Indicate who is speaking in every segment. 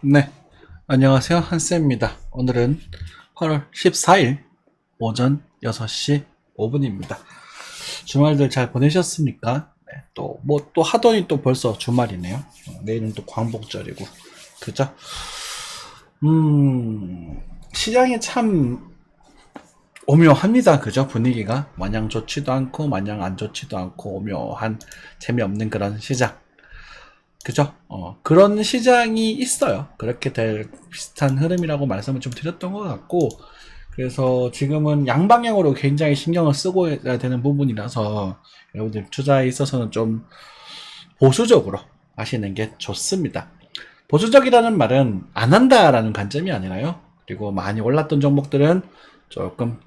Speaker 1: 네, 안녕하세요. 한쌤입니다. 오늘은 8월 14일 오전 6시 5분입니다. 주말들 잘 보내셨습니까? 네, 또 하더니 또 벌써 주말이네요. 내일은 또 광복절이고, 그죠? 시장이 참 오묘합니다. 그죠? 분위기가 마냥 좋지도 않고, 마냥 안 좋지도 않고, 오묘한, 재미없는 그런 시장. 그죠? 그런 시장이 있어요. 그렇게 될 비슷한 흐름이라고 말씀을 좀 드렸던 것 같고, 그래서 지금은 양방향으로 굉장히 신경을 쓰고 해야 되는 부분이라서, 여러분들 투자에 있어서는 좀 보수적으로 하시는 게 좋습니다. 보수적이라는 말은 안 한다라는 관점이 아니라요. 그리고 많이 올랐던 종목들은 조금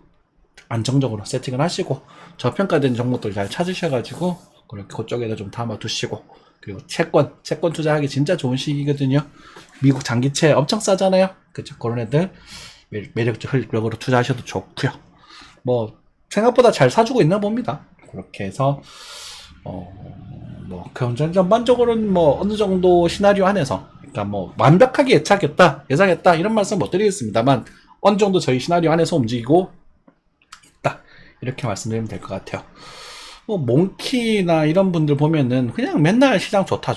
Speaker 1: 안정적으로 세팅을 하시고, 저평가된 종목들 잘 찾으셔가지고, 그렇게 그쪽에다 좀 담아두시고, 그리고 채권 투자하기 진짜 좋은 시기거든요. 미국 장기채 엄청 싸잖아요. 그죠? 그런 애들 매력적으로 투자하셔도 좋고요. 뭐 생각보다 잘 사주고 있나 봅니다. 그렇게 해서 뭐 전반적으로는 뭐 어느 정도 시나리오 안에서, 그러니까 뭐 완벽하게 예상했다 이런 말씀 못 드리겠습니다만 어느 정도 저희 시나리오 안에서 움직이고 있다 이렇게 말씀드리면 될 것 같아요. 뭐 몽키나 이런 분들 보면은 그냥 맨날 시장 좋다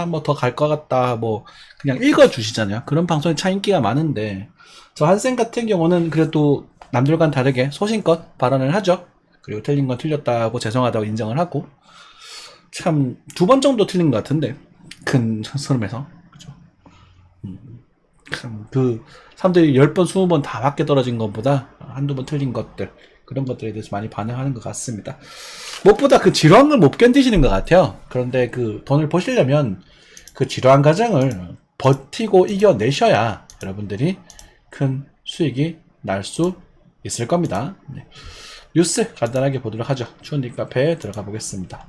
Speaker 1: 뭐 더 갈 것 같다 뭐 그냥 읽어주시잖아요. 그런 방송이 참 인기가 많은데, 저 한쌤 같은 경우는 그래도 남들과는 다르게 소신껏 발언을 하죠. 그리고 틀린 건 틀렸다고 죄송하다고 인정을 하고, 참 두 번 정도 틀린 것 같은데 큰 흐름에서, 그죠? 참 그 사람들이 10번 20번 다 맞게 떨어진 것보다 한두 번 틀린 것들, 그런 것들에 대해서 많이 반응하는 것 같습니다. 무엇보다 그 지루한 못 견디시는 것 같아요. 그런데 그 돈을 버시려면 그 지루한 과정을 버티고 이겨내셔야 여러분들이 큰 수익이 날 수 있을 겁니다. 네. 뉴스 간단하게 보도록 하죠. 추운님 카페에 들어가 보겠습니다.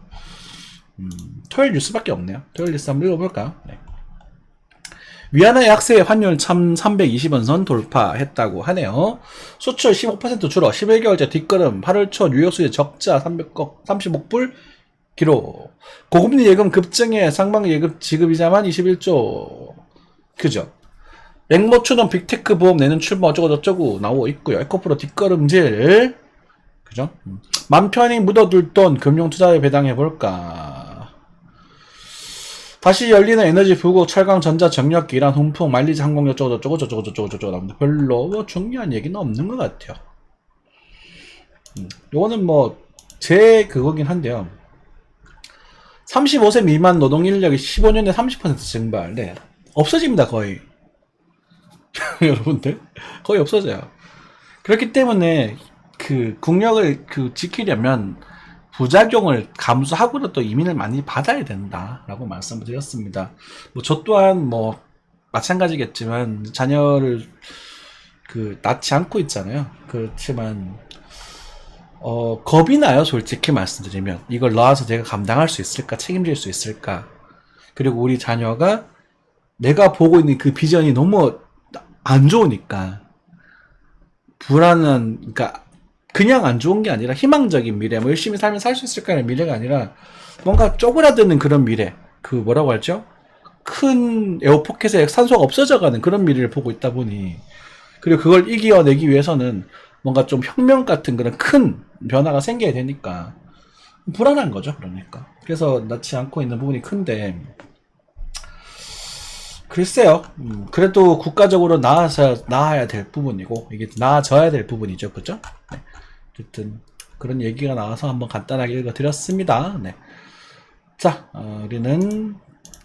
Speaker 1: 토요일 뉴스밖에 없네요. 토요일 뉴스 한번 읽어볼까요? 네. 위안화 약세 환율 320원선 돌파했다고 하네요. 수출 15% 줄어 11개월째 뒷걸음, 8월 초 뉴욕 수지 적자 35억 불 기록. 고금리 예금 급증에 상반기 예금 지급이자만 21조. 그죠? 맹모추는 빅테크 보험 내는 출범 어쩌고저쩌고 나오고 있고요. 에코프로 뒷걸음질. 그죠? 맘 편히 묻어둘 돈 금융투자에 배당해볼까. 다시 열리는 에너지 부국, 철강, 전자, 정력기, 이란, 훈풍, 만리지, 항공력, 저쩌고 나옵니다. 별로 뭐 중요한 얘기는 없는 것 같아요. 요거는 뭐 제 그거긴 한데요. 35세 미만 노동 인력이 15년에 30% 증발. 네. 없어집니다, 거의. 여러분들. 거의 없어져요. 그렇기 때문에 그 국력을 지키려면 부작용을 감수하고도 이민을 많이 받아야 된다라고 말씀을 드렸습니다. 뭐 저 또한 뭐 마찬가지겠지만 자녀를 낳지 않고 있잖아요. 그렇지만 겁이 나요. 솔직히 말씀드리면 이걸 낳아서 내가 감당할 수 있을까, 책임질 수 있을까. 그리고 우리 자녀가 내가 보고 있는 그 비전이 너무 안 좋으니까 불안한, 그러니까 그냥 안 좋은 게 아니라 희망적인 미래, 뭐 열심히 살면 살 수 있을까라는 미래가 아니라 뭔가 쪼그라드는 그런 미래, 그 뭐라고 하죠? 큰 에어포켓에 산소가 없어져가는 그런 미래를 보고 있다 보니, 그리고 그걸 이겨내기 위해서는 뭔가 좀 혁명 같은 그런 큰 변화가 생겨야 되니까 불안한 거죠. 그러니까 그래서 낳지 않고 있는 부분이 큰데, 글쎄요. 그래도 국가적으로 나아야 될 부분이고, 이게 나아져야 될 부분이죠. 그죠? 네. 어쨌든, 그런 얘기가 나와서 한번 간단하게 읽어드렸습니다. 네. 자, 우리는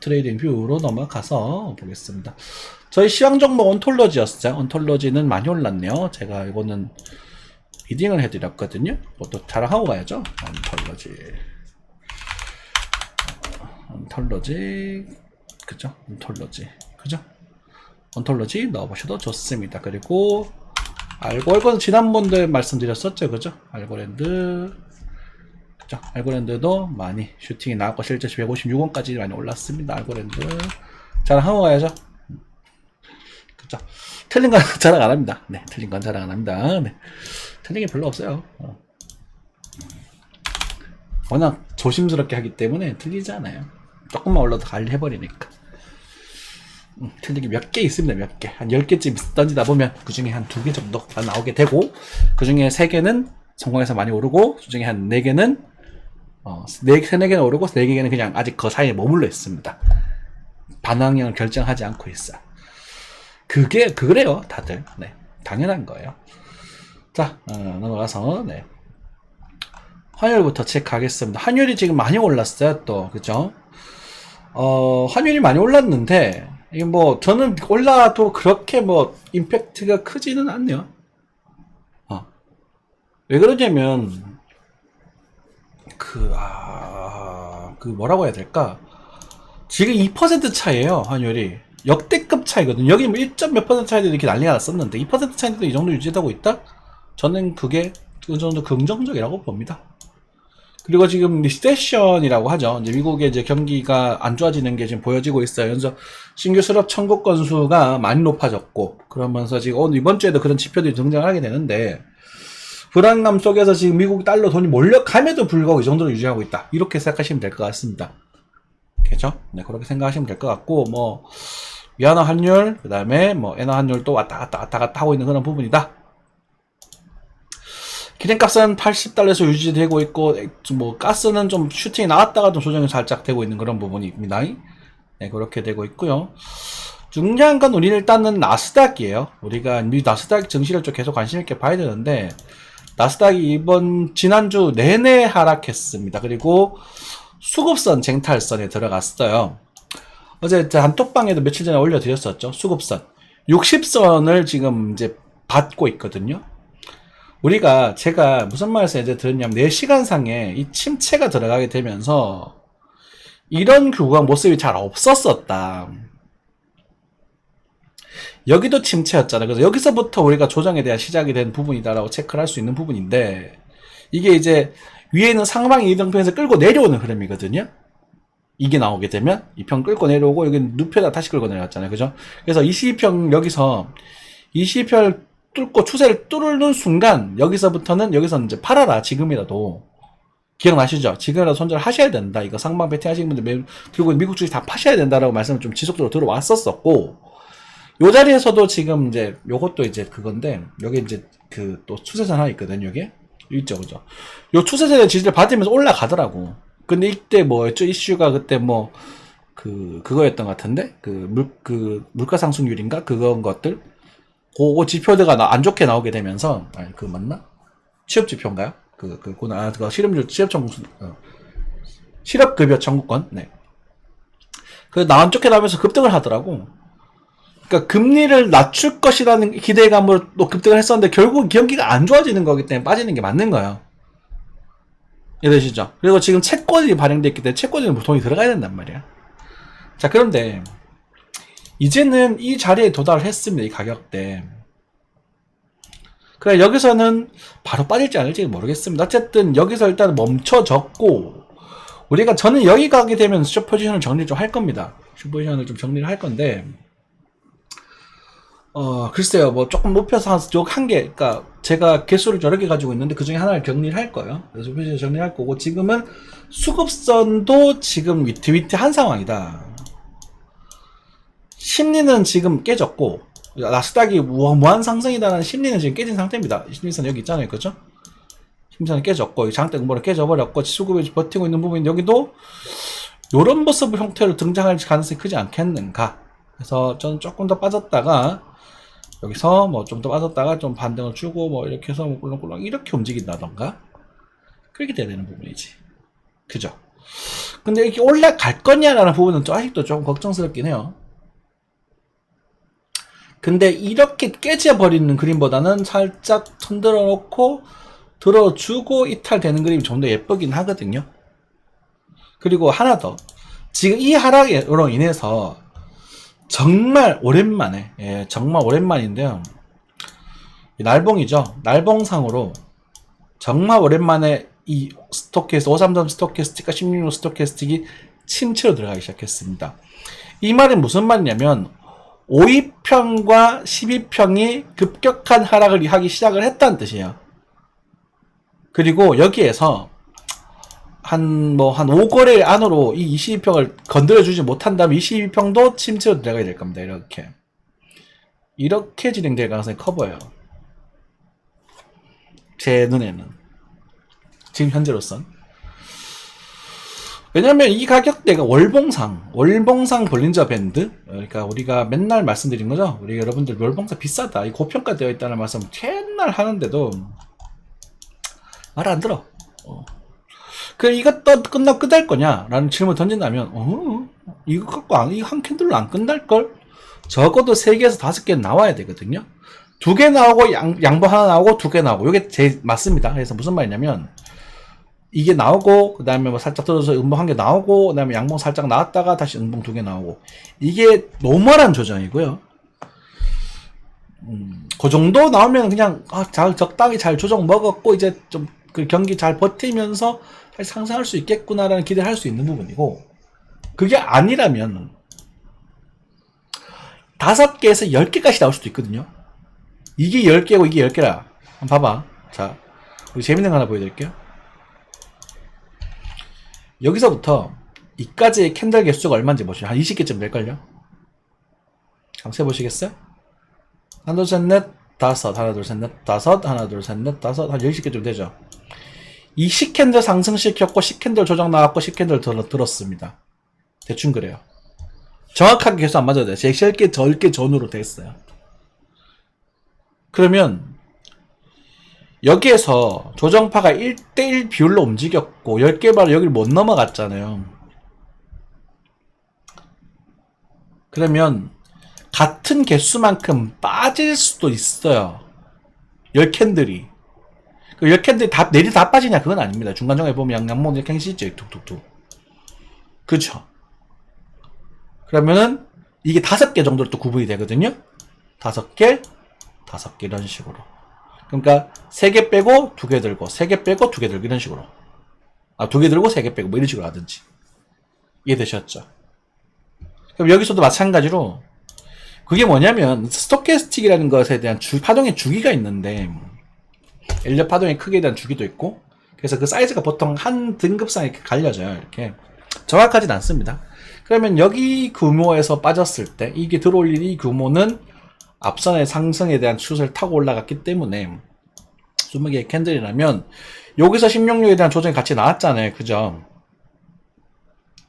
Speaker 1: 트레이딩 뷰로 넘어가서 보겠습니다. 저희 시황 종목 온톨러지였어요. 온톨러지는 많이 올랐네요. 제가 이거는 리딩을 해드렸거든요. 그것도 자랑하고 가야죠. 온톨러지. 그죠? 온톨러지 넣어보셔도 좋습니다. 그리고 알고는 지난번에 말씀드렸었죠. 그죠? 알고랜드. 그죠? 알고랜드도 많이 슈팅이 나왔고 실제 156원까지 많이 올랐습니다. 알고랜드 자랑하고 가야죠. 그죠? 틀린 건 자랑 안 합니다. 네, 틀린 건 자랑 안 합니다. 네. 틀린 게 별로 없어요. 워낙 조심스럽게 하기 때문에 틀리지 않아요. 조금만 올라도 관리해버리니까. 틀린 게 몇 개 있습니다. 몇 개. 한 10개쯤 던지다 보면 그 중에 한 2개 정도가 나오게 되고, 그 중에 3개는 성공해서 많이 오르고, 그 중에 한 4개는, 3-4개는 오르고, 4개는 그냥 아직 그 사이에 머물러 있습니다. 반항형을 결정하지 않고 있어요. 그래요, 다들. 네. 당연한 거예요. 자, 넘어가서, 네. 환율부터 체크하겠습니다. 환율이 지금 많이 올랐어요, 또. 그죠? 환율이 많이 올랐는데, 이게 뭐, 저는 올라도 그렇게 뭐, 임팩트가 크지는 않네요. 왜 그러냐면, 뭐라고 해야 될까? 지금 2% 차이에요, 환율이. 역대급 차이거든요. 여기 뭐 1점 몇 퍼센트 차이도 이렇게 난리가 났었는데, 2% 차이인데도 이 정도 유지되고 있다? 저는 그게 그 정도 긍정적이라고 봅니다. 그리고 지금 리세션이라고 하죠. 이제 미국의 이제 경기가 안 좋아지는 게 지금 보여지고 있어요. 그래서 신규 수렵 청구 건수가 많이 높아졌고, 그러면서 지금 이번 주에도 그런 지표들이 등장하게 되는데, 불안감 속에서 지금 미국 달러 돈이 몰려감에도 불구하고 이 정도로 유지하고 있다. 이렇게 생각하시면 될 것 같습니다. 그죠? 네, 그렇게 생각하시면 될 것 같고, 뭐, 위안화 환율, 그 다음에 뭐, 엔화 환율도 왔다 갔다 하고 있는 그런 부분이다. 기름값은 80달러에서 유지되고 있고, 뭐, 가스는 좀 슈팅이 나왔다가 좀 조정이 살짝 되고 있는 그런 부분입니다. 네, 그렇게 되고 있고요. 중요한 건 우리는 일단은 나스닥이에요. 우리가 나스닥 증시를 좀 계속 관심있게 봐야 되는데, 나스닥이 지난주 내내 하락했습니다. 그리고 수급선 쟁탈선에 들어갔어요. 어제 단톡방에도 며칠 전에 올려드렸었죠. 수급선. 60선을 지금 이제 받고 있거든요. 제가 무슨 말에서 이제 들었냐면 4시간상에 이 침체가 들어가게 되면서 이런 규각 모습이 잘 없었었다. 여기도 침체였잖아요. 그래서 여기서부터 우리가 조정에 대한 시작이 된 부분이다라고 체크를 할 수 있는 부분인데, 이게 이제 위에는 상방이 이등평에서 끌고 내려오는 흐름이거든요. 이게 나오게 되면 이 평 끌고 내려오고 여기는 누표다 다시 끌고 내려왔잖아요. 그죠? 그래서 22평 여기서 22평을 뚫고 추세를 뚫는 순간 여기서는 이제 팔아라. 지금이라도. 기억나시죠? 지금이라도 손절 하셔야 된다. 이거 상방 베팅 하시는 분들 그리고 미국 주식 다 파셔야 된다라고 말씀을 좀 지속적으로 들어왔었었고, 요 자리에서도 지금 이제 요것도 이제 그건데, 여기 이제 또 추세선 하나 있거든요. 여기 있죠, 그죠? 요 추세선의 지지를 받으면서 올라가더라고. 근데 이때 뭐였죠? 이슈가 그때 그거였던 것 같은데, 물가 상승률인가 그건 것들, 그거 지표가 안 좋게 나오게 되면서, 맞나? 취업 지표인가요? 그거 실업률 실업급여 청구권, 네. 안 좋게 나오면서 급등을 하더라고. 그러니까 금리를 낮출 것이라는 기대감으로 또 급등을 했었는데 결국 경기가 안 좋아지는 거기 때문에 빠지는 게 맞는 거예요. 이해되시죠? 그리고 지금 채권이 발행되어 있기 때문에 채권에는 돈이 들어가야 된단 말이야. 자, 그런데 이제는 이 자리에 도달을 했습니다. 이 가격대. 그래, 여기서는 바로 빠질지 않을지 모르겠습니다. 어쨌든 여기서 일단 멈춰졌고, 저는 여기 가게 되면 숏 포지션을 정리 좀 할 겁니다. 숏 포지션을 좀 정리를 할 건데, 글쎄요, 뭐, 조금 높여서 한 개, 그니까, 제가 개수를 여러 개 가지고 있는데, 그 중에 하나를 정리를 할 거예요. 그래서 표시를 정리할 거고, 지금은 수급선도 지금 위태위태한 상황이다. 심리는 지금 깨졌고, 나스닥이 무한 상승이다라는 심리는 지금 깨진 상태입니다. 심리선 여기 있잖아요, 그죠? 심리선이 깨졌고, 장대 근본을 깨져버렸고, 수급이 버티고 있는 부분인데, 여기도, 요런 모습 형태로 등장할 가능성이 크지 않겠는가. 그래서 저는 조금 더 빠졌다가, 여기서 뭐 좀 더 빠졌다가 좀 반등을 주고 뭐 이렇게 해서 뭐 꿀렁꿀렁 이렇게 움직인다던가 그렇게 돼야 되는 부분이지. 그죠? 근데 이렇게 올라갈 거냐라는 부분은 좀 아직도 조금 걱정스럽긴 해요. 근데 이렇게 깨져버리는 그림보다는 살짝 흔들어 놓고 들어주고 이탈되는 그림이 좀 더 예쁘긴 하거든요. 그리고 하나 더. 지금 이 하락으로 인해서 정말 오랜만에, 정말 오랜만인데요. 날봉이죠. 날봉상으로 정말 오랜만에 이 스토캐스틱, 533 스토캐스틱과 16호 스토캐스틱이 침체로 들어가기 시작했습니다. 이 말은 무슨 말이냐면 5위평과 12평이 급격한 하락을 하기 시작을 했다는 뜻이에요. 그리고 여기에서 한 5거래 안으로 이 22평을 건드려주지 못한다면 22평도 침체로 들어가야 될 겁니다. 이렇게 진행될 가능성이 커 보여요. 제 눈에는. 지금 현재로선. 왜냐면 이 가격대가 월봉상 볼린저 밴드, 그러니까 우리가 맨날 말씀드린 거죠. 우리 여러분들 월봉상 비싸다, 이 고평가되어 있다는 말씀 맨날 하는데도 말 안 들어. 이것도 끝나고 끝날 거냐? 라는 질문 던진다면, 이거 갖고 이거 한 캔들로 안 끝날걸? 적어도 3개에서 5개 나와야 되거든요? 2개 나오고, 양보 하나 나오고, 2개 나오고. 이게 맞습니다. 그래서 무슨 말이냐면, 이게 나오고, 그 다음에 살짝 떨어져서 음봉 1개 나오고, 그 다음에 양봉 살짝 나왔다가 다시 음봉 2개 나오고. 이게 노멀한 조정이고요. 그 정도 나오면 그냥, 적당히 잘 조정 먹었고, 이제 좀 그 경기 잘 버티면서 다시 상승할 수 있겠구나라는 기대를 할 수 있는 부분이고, 그게 아니라면, 5개에서 10개까지 나올 수도 있거든요. 이게 10개고 이게 10개라. 한번 봐봐. 자, 우리 재밌는 거 하나 보여드릴게요. 여기서부터 이까지의 캔들 개수가 얼마인지 보시면 한 20개쯤 될걸요? 한번 세보시겠어요? 하나, 둘, 셋, 넷, 다섯. 하나, 둘, 셋, 넷, 다섯. 하나, 둘, 셋, 넷, 다섯. 한 10개쯤 되죠? 이 10캔들 상승시켰고 10캔들 조정 나왔고 10캔들 들었습니다. 대충 그래요. 정확하게 개수 안 맞아도 돼요. 제 10개 전후로 됐어요. 그러면 여기에서 조정파가 1대1 비율로 움직였고 10개 바로 여기를 못 넘어갔잖아요. 그러면 같은 개수만큼 빠질 수도 있어요. 10캔들이. 그 10캔들이 다 내리 다 빠지냐? 그건 아닙니다. 중간중간에 보면 양봉 이렇게 행시죠. 툭툭툭. 그쵸? 그러면은 이게 5개 정도로 또 구분이 되거든요. 5개, 5개 이런 식으로. 그러니까 3개 빼고 2개 들고 3개 빼고 2개 들고 이런 식으로. 2개 들고 3개 빼고 뭐 이런 식으로 하든지. 이해되셨죠? 그럼 여기서도 마찬가지로 그게 뭐냐면 스토캐스틱이라는 것에 대한 파동의 주기가 있는데 엘리엇 파동의 크기에 대한 주기도 있고, 그래서 그 사이즈가 보통 한 등급상 이렇게 갈려져요. 이렇게 정확하진 않습니다. 그러면 여기 규모에서 빠졌을 때 이게 들어올린 이 규모는 앞선의 상승에 대한 추세를 타고 올라갔기 때문에 20개의 캔들이라면 여기서 16류에 대한 조정이 같이 나왔잖아요. 그죠?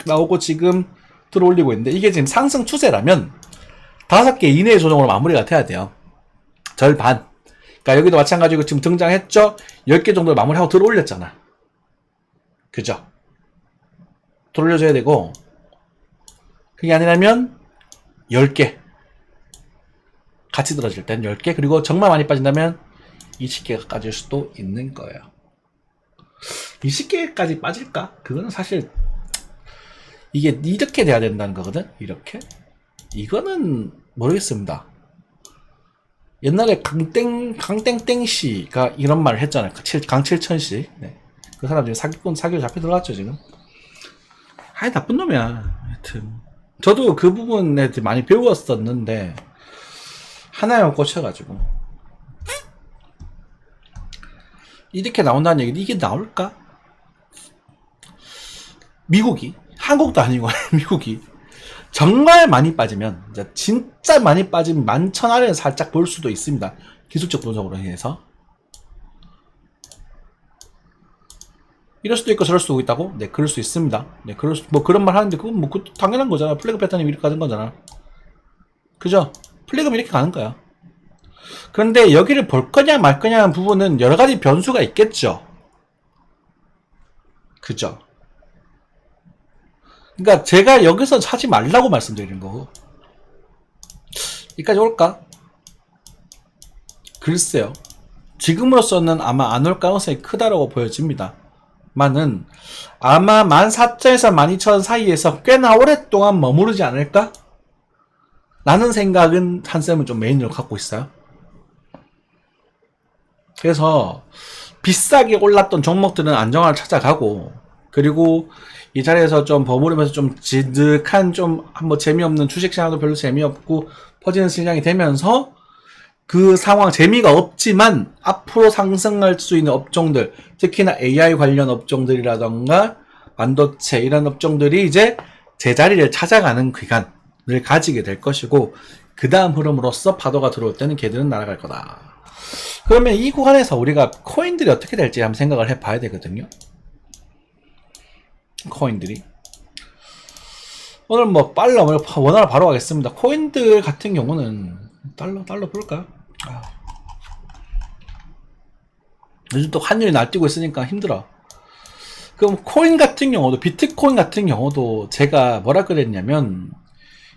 Speaker 1: 나오고 지금 들어올리고 있는데 이게 지금 상승 추세라면 5개 이내의 조정으로 마무리가 돼야 돼요. 절반. 그러니까 여기도 마찬가지고 지금 등장했죠? 10개 정도 마무리하고 들어올렸잖아. 그죠? 들어올려줘야 되고, 그게 아니라면 10개 같이 들어질 땐 10개, 그리고 정말 많이 빠진다면 20개가 빠질 수도 있는 거예요. 20개까지 빠질까? 그거는 사실 이게 이렇게 돼야 된다는 거거든. 이렇게. 이거는 모르겠습니다. 옛날에 강땡땡씨가 이런 말을 했잖아요. 강칠천씨. 네. 그 사람 지금 사기로 잡혀 들어갔죠, 지금. 아이, 나쁜 놈이야. 하여튼. 저도 그 부분에 많이 배웠었는데, 하나에 꽂혀가지고. 이렇게 나온다는 얘기는 이게 나올까? 미국이, 한국도 아니고, 미국이. 정말 많이 빠지면, 진짜 많이 빠지면 만천 아래를 살짝 볼 수도 있습니다. 기술적 분석으로 인해서. 이럴 수도 있고 저럴 수도 있다고? 네, 그럴 수 있습니다. 네, 그런 말 하는데, 그건 당연한 거잖아. 플래그 패턴이 이렇게 가는 거잖아. 그죠? 플래그는 이렇게 가는 거야. 그런데 여기를 볼 거냐 말 거냐 하는 부분은 여러 가지 변수가 있겠죠. 그죠? 그러니까 제가 여기서 사지 말라고 말씀드리는 거고. 여기까지 올까? 글쎄요. 지금으로서는 아마 안 올 가능성이 크다라고 보여집니다. 만은 아마 14,000에서 12,000 사이에서 꽤나 오랫동안 머무르지 않을까? 라는 생각은 한쌤은 좀 메인으로 갖고 있어요. 그래서 비싸게 올랐던 종목들은 안정화를 찾아가고, 그리고 이 자리에서 좀 버무리면서 좀 지득한 좀 한번 재미없는 주식시장도 별로 재미없고 퍼지는 시장이 되면서 그 상황 재미가 없지만 앞으로 상승할 수 있는 업종들, 특히나 AI 관련 업종들이라던가 반도체 이런 업종들이 이제 제자리를 찾아가는 기간을 가지게 될 것이고, 그 다음 흐름으로서 파도가 들어올 때는 걔들은 날아갈 거다. 그러면 이 구간에서 우리가 코인들이 어떻게 될지 한번 생각을 해봐야 되거든요. 코인들이 오늘 뭐 원화로 바로 가겠습니다. 코인들 같은 경우는 달러 볼까요? 요즘 또 환율이 날뛰고 있으니까 힘들어. 그럼 코인 같은 경우도, 비트코인 같은 경우도 제가 뭐라 그랬냐면,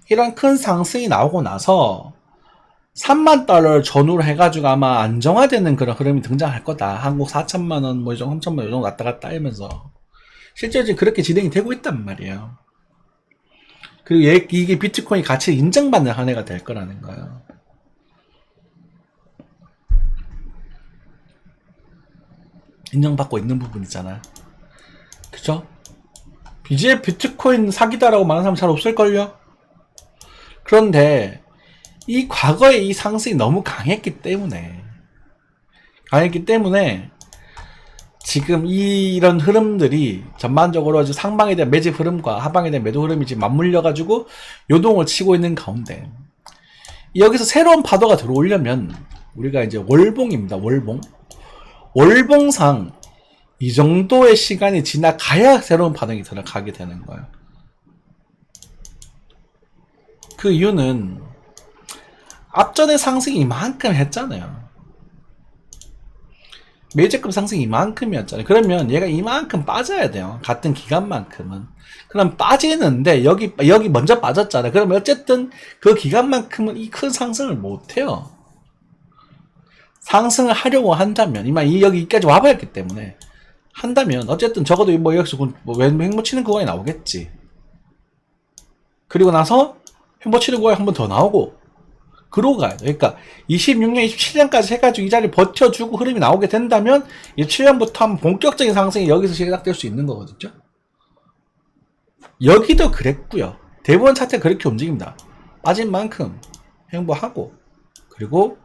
Speaker 1: 이런 큰 상승이 나오고 나서 3만 달러를 전후로 해가지고 아마 안정화되는 그런 흐름이 등장할 거다. 한국 4천만 원, 뭐 이 정도, 3천만 원, 이 정도 왔다 갔다 하면서 실제로 지금 그렇게 진행이 되고 있단 말이에요. 그리고 이게 비트코인 가치를 인정받는 한 해가 될 거라는 거예요. 인정받고 있는 부분 있잖아. 그죠? 이제 비트코인 사기다라고 말하는 사람 잘 없을걸요? 그런데 이 과거에 이 상승이 너무 강했기 때문에 지금 이런 흐름들이 전반적으로 상방에 대한 매집 흐름과 하방에 대한 매도 흐름이 지금 맞물려 가지고 요동을 치고 있는 가운데, 여기서 새로운 파도가 들어오려면 우리가 이제 월봉입니다. 월봉상 이 정도의 시간이 지나가야 새로운 파동이 들어가게 되는 거예요. 그 이유는 앞전에 상승이 이만큼 했잖아요. 매제급 상승이 이만큼이었잖아요. 그러면 얘가 이만큼 빠져야 돼요. 같은 기간만큼은. 그럼 빠지는데 여기 먼저 빠졌잖아요. 그러면 어쨌든 그 기간만큼은 이 큰 상승을 못해요. 상승을 하려고 한다면, 여기까지 와봐야 했기 때문에 한다면 어쨌든 적어도 뭐 여기서 횡보 치는 구간이 나오겠지. 그리고 나서 횡보 치는 구간이 한 번 더 나오고, 그러고 가야 돼. 그러니까 26년, 27년까지 해가지고 이 자리를 버텨주고 흐름이 나오게 된다면 27년부터 한번 본격적인 상승이 여기서 시작될 수 있는 거거든요. 여기도 그랬고요. 대부분 차트가 그렇게 움직입니다. 빠진 만큼 횡보하고, 그리고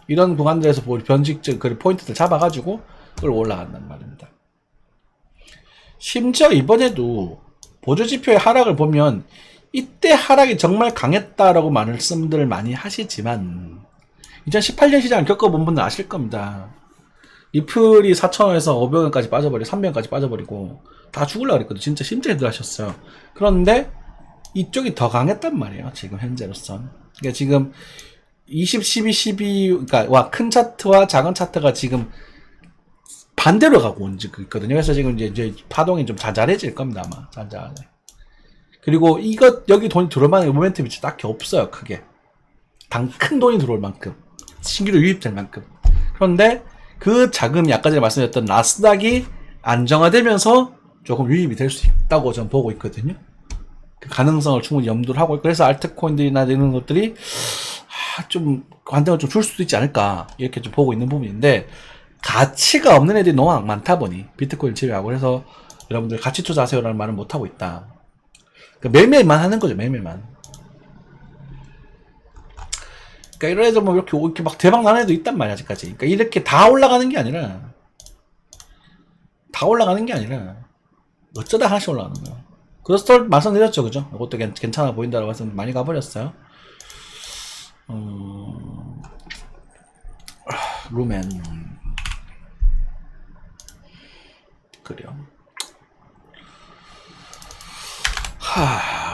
Speaker 1: 이런 구간들에서 변직적 그 포인트들 잡아가지고 그걸 올라간단 말입니다. 심지어 이번에도 보조지표의 하락을 보면 이때 하락이 정말 강했다라고 말씀들을 많이 하시지만 2018년 시장을 겪어본 분들 아실 겁니다. 이플이 4,000원에서 500원까지 빠져버리고 300원까지 빠져버리고 다 죽으려고 그랬거든요. 진짜 힘들게 하셨어요. 그런데 이쪽이 더 강했단 말이에요. 지금 현재로선. 그러니까 지금 20, 12, 12, 그러니까 큰 차트와 작은 차트가 지금 반대로 가고 있거든요. 그래서 지금 이제 파동이 좀 잔잔해질 겁니다. 아마 잔잔해. 그리고 여기 돈이 들어올 만한 모멘텀이 딱히 없어요. 크게. 큰 돈이 들어올 만큼. 신규로 유입될 만큼. 그런데 그 자금이 아까 전에 말씀드렸던 나스닥이 안정화되면서 조금 유입이 될 수 있다고 저는 보고 있거든요. 그 가능성을 충분히 염두를 하고 있고, 그래서 알트코인들이나 이런 것들이 좀 관등을 좀 줄 수도 있지 않을까 이렇게 좀 보고 있는 부분인데, 가치가 없는 애들이 너무 많다 보니 비트코인 제외하고, 그래서 여러분들 가치 투자하세요라는 말은 못 하고 있다. 그러니까 매매만 하는 거죠. 매매만. 그러니까 이런 애들 뭐 이렇게 막 대박 나는 애도 있단 말이야 아직까지. 그러니까 이렇게 다 올라가는 게 아니라 어쩌다 하나씩 올라가는 거야. 그래서 말씀드렸죠, 그죠? 이것도 괜찮아 보인다라고 해서 많이 가버렸어요. 루멘. 그래요.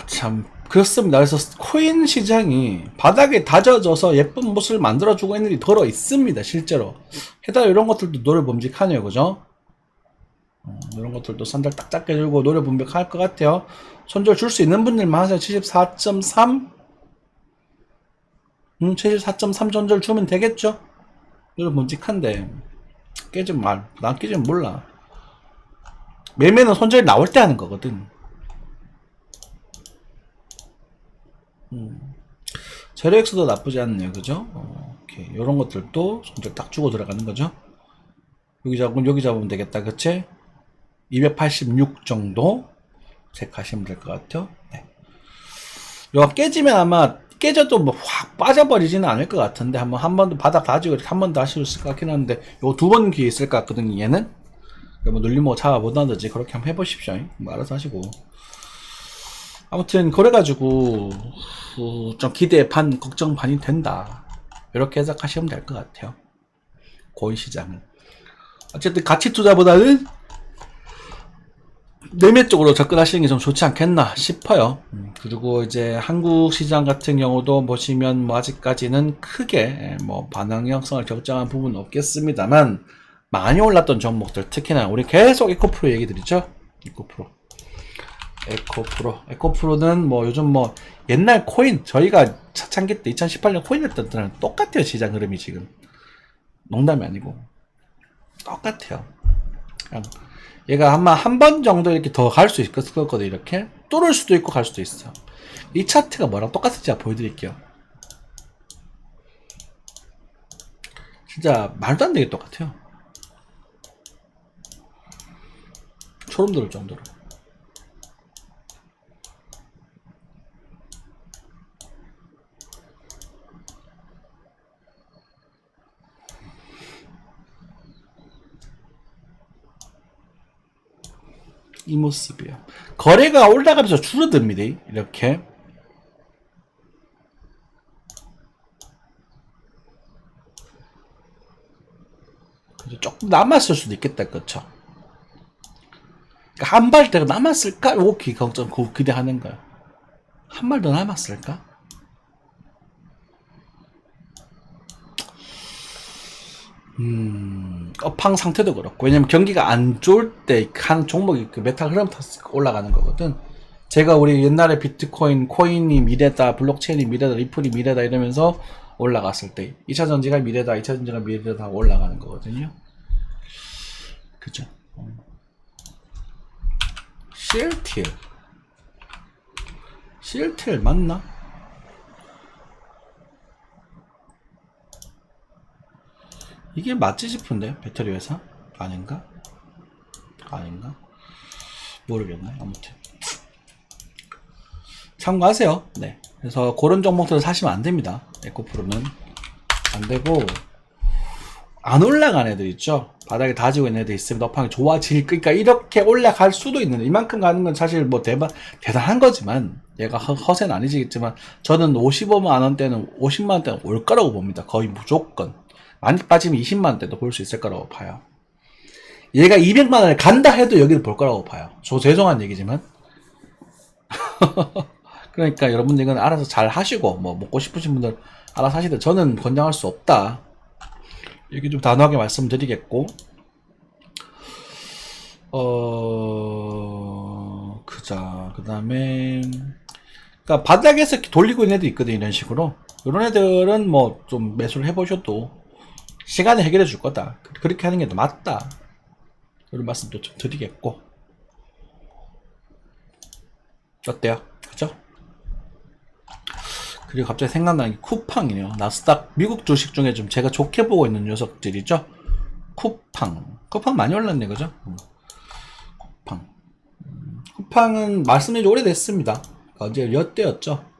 Speaker 1: 참 그렇습니다. 그래서 코인 시장이 바닥에 다져져서 예쁜 모습을 만들어주고 있는 일이 더러 있습니다. 실제로 해당 이런 것들도 노래범직하네요. 그죠? 이런 것들도 선절 딱 잡게 들고 노래범직할 것 같아요. 손절 줄 수 있는 분들만 하세요. 74.3 74.3 손절 주면 되겠죠? 노래범직한데 난 깨지면 몰라. 매매는 손절이 나올 때 하는 거거든. 제로엑스도 나쁘지 않네요. 그죠? 오케이. 요런 것들도 손절 딱 주고 들어가는 거죠. 여기 잡으면 되겠다. 그치? 286 정도 체크하시면 될 것 같아요. 네. 요가 깨지면 아마 깨져도 뭐 확 빠져버리지는 않을 것 같은데, 한 번 더 바닥 다지고 한 번 더 하실 수 있을 것 같긴 한데, 요 두 번 기회 있을 것 같거든요. 얘는 뭐 눌리면 잡아본다든지 그렇게 한번 해보십시오. 뭐 알아서 하시고. 아무튼 그래가지고 좀 기대 반 걱정 반이 된다, 이렇게 해석하시면 될 것 같아요. 고인 시장은 어쨌든 가치 투자보다는 매매 쪽으로 접근하시는 게 좀 좋지 않겠나 싶어요. 그리고 이제 한국 시장 같은 경우도 보시면 뭐 아직까지는 크게 뭐 반응 형성을 결정한 부분은 없겠습니다만, 많이 올랐던 종목들, 특히나 우리 계속 에코프로 얘기 드리죠. 에코프로는 뭐 요즘 뭐 옛날 코인, 저희가 차창기 때 2018년 코인 했던 때랑 똑같아요. 시장 흐름이 지금 농담이 아니고 똑같아요. 그냥 얘가 아마 한 번 정도 이렇게 더 갈 수 있거든. 이렇게 뚫을 수도 있고 갈 수도 있어. 이 차트가 뭐랑 똑같은지 제가 보여드릴게요. 진짜 말도 안 되게 똑같아요. 소름 돋을 정도로. 이 모습이에요. 거래가 올라가면서 줄어듭니다. 이렇게. 조금 남았을 수도 있겠다. 그쵸? 그러니까 한 발대가 남았을까? 요거 걱정, 기대하는 거야. 한 발 더 남았을까? 업황 상태도 그렇고, 왜냐면 경기가 안 좋을 때 한 종목이 그 메탈 흐름 타서 올라가는 거거든. 제가 우리 옛날에 비트코인, 코인이 미래다, 블록체인이 미래다, 리플이 미래다 이러면서 올라갔을 때 2차 전지가 미래다, 2차 전지가 미래다 올라가는 거거든요. 그죠? CLTL 맞나? 이게 맞지 싶은데, 배터리 회사? 아닌가? 모르겠네. 아무튼 참고하세요. 네. 그래서 그런 종목들을 사시면 안 됩니다. 에코프로는 안 되고, 안 올라간 애들 있죠. 바닥에 다지고 있는 애들 있으면 업황이 좋아질, 그러니까 이렇게 올라갈 수도 있는데, 이만큼 가는 건 사실 뭐 대단한 거지만, 얘가 허세는 아니지겠지만, 저는 55만원대는 50만원대는 올 거라고 봅니다. 거의 무조건. 많이 빠지면 20만원대도 볼 수 있을 거라고 봐요. 얘가 200만원을 간다 해도 여기를 볼 거라고 봐요. 저 죄송한 얘기지만. 그러니까 여러분들 이건 알아서 잘 하시고, 뭐 먹고 싶으신 분들 알아서 하시되, 저는 권장할 수 없다, 이렇게 좀 단호하게 말씀드리겠고, 그 다음에, 그러니까 바닥에서 돌리고 있는 애도 있거든. 이런 식으로. 이런 애들은 뭐 좀 매수를 해보셔도 시간에 해결해 줄 거다, 그렇게 하는 게 더 맞다, 이런 말씀도 좀 드리겠고. 어때요? 그죠? 그리고 갑자기 생각나는 게 쿠팡이네요. 나스닥 미국 주식 중에 좀 제가 좋게 보고 있는 녀석들이죠. 쿠팡 많이 올랐네, 그죠? 쿠팡은 말씀드린 지 오래됐습니다. 언제 몇 대였죠?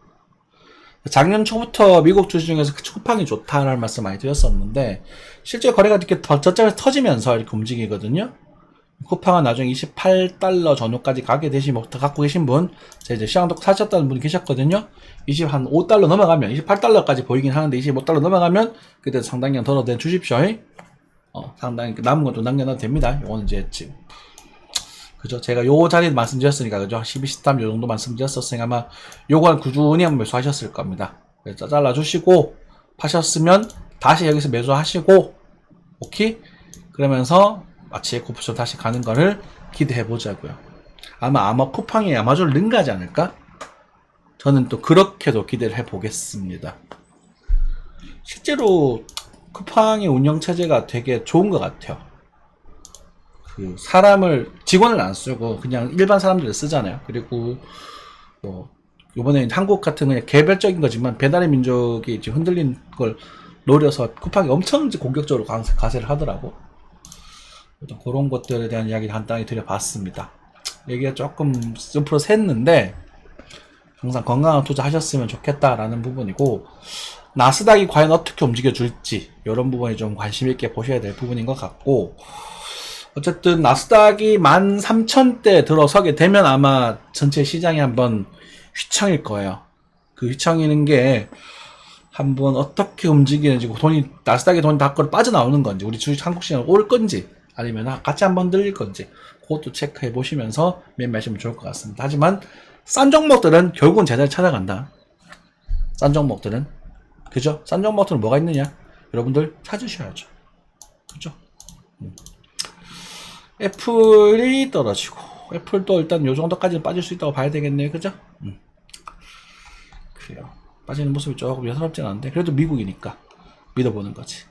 Speaker 1: 작년 초부터 미국 주식 중에서 쿠팡이 좋다라는 말씀 많이 드렸었는데, 실제 거래가 이렇게 저점에서 터지면서 이렇게 움직이거든요. 쿠팡은 나중에 28달러 전후까지 가게 되신, 갖고 계신 분, 이제 시장도 사셨다는 분이 계셨거든요. 25달러 넘어가면, 28달러까지 보이긴 하는데, 25달러 넘어가면, 그때 상당히 더 주십시오. 상당히 남은 것도 남겨놔도 됩니다. 요거는 이제 지금. 그죠? 제가 요 자리에 말씀드렸으니까, 그죠? 12, 13 요 정도 말씀드렸었으니까 아마 요건 꾸준히 한번 매수하셨을 겁니다. 그래서 잘라주시고, 파셨으면 다시 여기서 매수하시고, 오케이? 그러면서 마치 에코프로 다시 가는 거를 기대해 보자고요. 아마 쿠팡이 아마존을 능가하지 않을까? 저는 또 그렇게도 기대를 해 보겠습니다. 실제로 쿠팡의 운영 체제가 되게 좋은 것 같아요. 그 직원을 안 쓰고 그냥 일반 사람들을 쓰잖아요. 그리고 뭐 이번에 한국 같은 그냥 개별적인 거지만 배달의 민족이 이제 흔들린 걸 노려서 쿠팡이 엄청 공격적으로 가세를 하더라고. 그런 것들에 대한 이야기를 간단히 드려봤습니다. 얘기가 조금 옆으로 샜는데, 항상 건강한 투자 하셨으면 좋겠다라는 부분이고, 나스닥이 과연 어떻게 움직여 줄지 이런 부분이 좀 관심 있게 보셔야 될 부분인 것 같고, 어쨌든 나스닥이 13,000대 들어서게 되면 아마 전체 시장이 한번 휘청일 거예요. 그 휘청이는 게 한번 어떻게 움직이는지, 나스닥에 돈이 다 빠져나오는 건지, 우리 주식 한국 시장 올 건지, 아니면 같이 한번 들릴 건지, 그것도 체크해 보시면서 매매하시면 좋을 것 같습니다. 하지만 싼 종목들은 결국은 제자리 찾아간다. 싼 종목들은. 그죠? 싼 종목들은 뭐가 있느냐? 여러분들 찾으셔야죠. 그죠? 애플이 떨어지고, 애플도 일단 요 정도까지는 빠질 수 있다고 봐야 되겠네요. 그죠? 그래요. 빠지는 모습이 조금 여사롭진 않은데, 그래도 미국이니까 믿어보는 거지.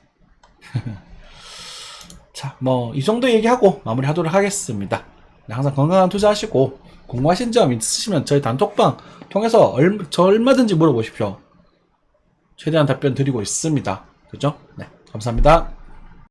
Speaker 1: 자, 뭐 이 정도 얘기하고 마무리하도록 하겠습니다. 항상 건강한 투자하시고, 궁금하신 점 있으시면 저희 단톡방 통해서 저 얼마든지 물어보십시오. 최대한 답변 드리고 있습니다. 그죠? 네, 감사합니다.